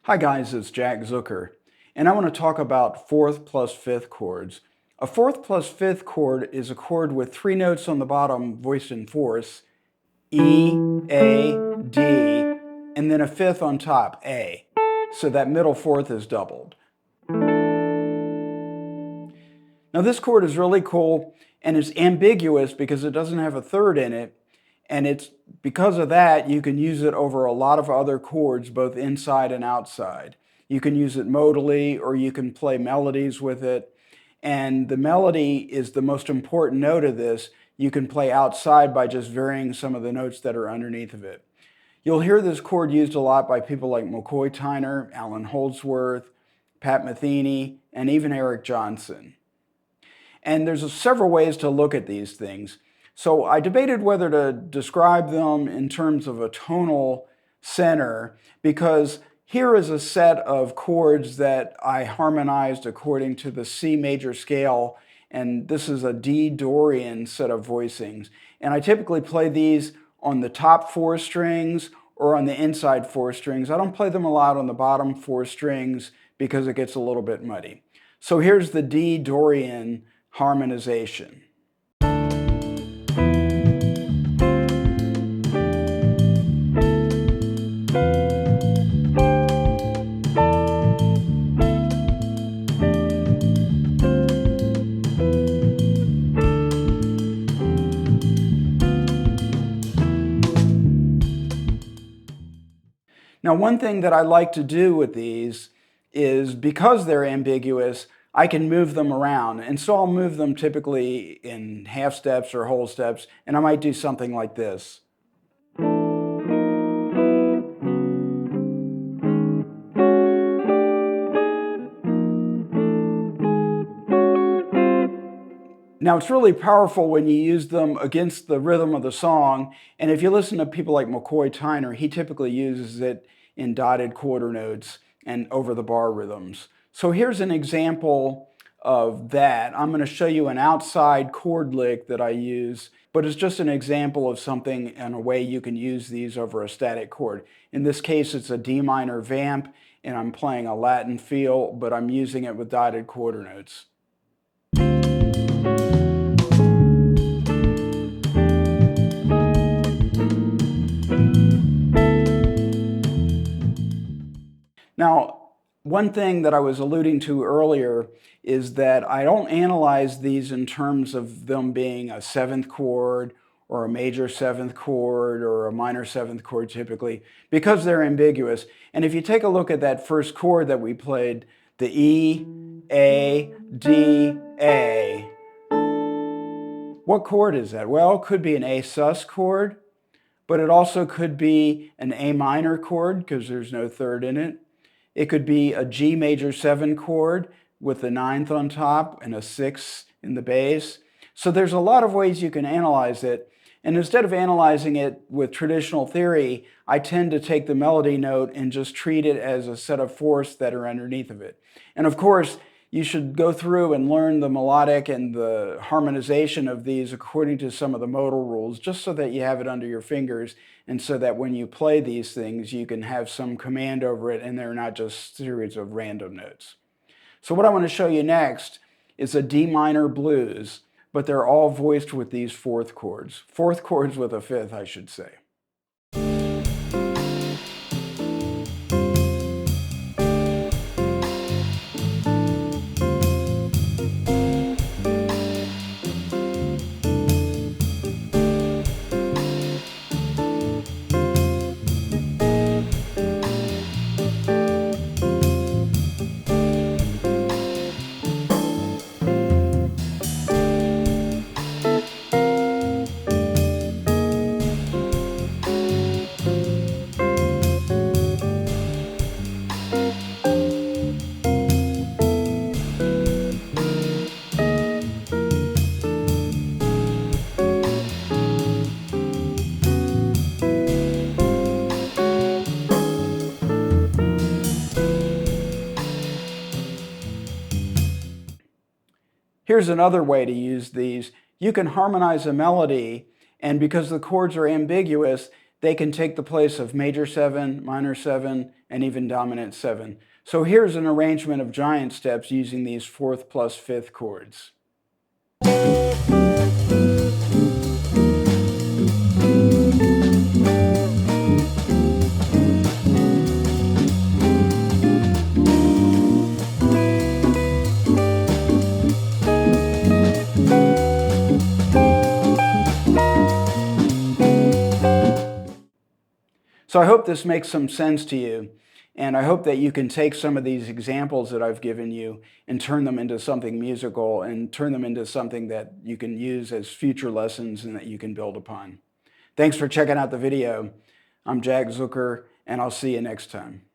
Hi guys, it's Jack Zucker, and I want to talk about 4th plus 5th chords. A 4th plus 5th chord is a chord with three notes on the bottom voiced in fourths, E, A, D, and then a fifth on top, A. So that middle fourth is doubled. Now this chord is really cool, and it's ambiguous because it doesn't have a third in it, and it's because of that you can use it over a lot of other chords, both inside and outside. You can use it modally, or you can play melodies with it, and the melody is the most important note of this. You can play outside by just varying some of the notes that are underneath of it. You'll hear this chord used a lot by people like McCoy Tyner, Allan Holdsworth, Pat Metheny, and even Eric Johnson. And there's several ways to look at these things. So I debated whether to describe them in terms of a tonal center, because here is a set of chords that I harmonized according to the C major scale, and this is a D Dorian set of voicings. And I typically play these on the top four strings or on the inside four strings. I don't play them a lot on the bottom four strings because it gets a little bit muddy. So here's the D Dorian harmonization. Now, one thing that I like to do with these is, because they're ambiguous, I can move them around. And so I'll move them typically in half steps or whole steps, and I might do something like this. Now, it's really powerful when you use them against the rhythm of the song, and if you listen to people like McCoy Tyner, he typically uses it in dotted quarter notes and over the bar rhythms. So here's an example of that. I'm going to show you an outside chord lick that I use, but it's just an example of something and a way you can use these over a static chord. In this case, it's a D minor vamp, and I'm playing a Latin feel, but I'm using it with dotted quarter notes. Now, one thing that I was alluding to earlier is that I don't analyze these in terms of them being a seventh chord or a major seventh chord or a minor seventh chord typically, because they're ambiguous. And if you take a look at that first chord that we played, the E, A, D, A, what chord is that? Well, it could be an A sus chord, but it also could be an A minor chord because there's no third in it. It could be a G major 7 chord with the ninth on top and a 6 in the bass. So there's a lot of ways you can analyze it. And instead of analyzing it with traditional theory, I tend to take the melody note and just treat it as a set of fourths that are underneath of it. And of course, you should go through and learn the melodic and the harmonization of these according to some of the modal rules, just so that you have it under your fingers, and so that when you play these things, you can have some command over it and they're not just series of random notes. So what I want to show you next is a D minor blues, but they're all voiced with these fourth chords. Fourth chords with a fifth, I should say. Here's another way to use these. You can harmonize a melody, and because the chords are ambiguous, they can take the place of major 7, minor 7, and even dominant 7. So here's an arrangement of giant steps using these 4th plus 5th chords. So I hope this makes some sense to you, and I hope that you can take some of these examples that I've given you and turn them into something musical and turn them into something that you can use as future lessons and that you can build upon. Thanks for checking out the video. I'm Zucker, and I'll see you next time.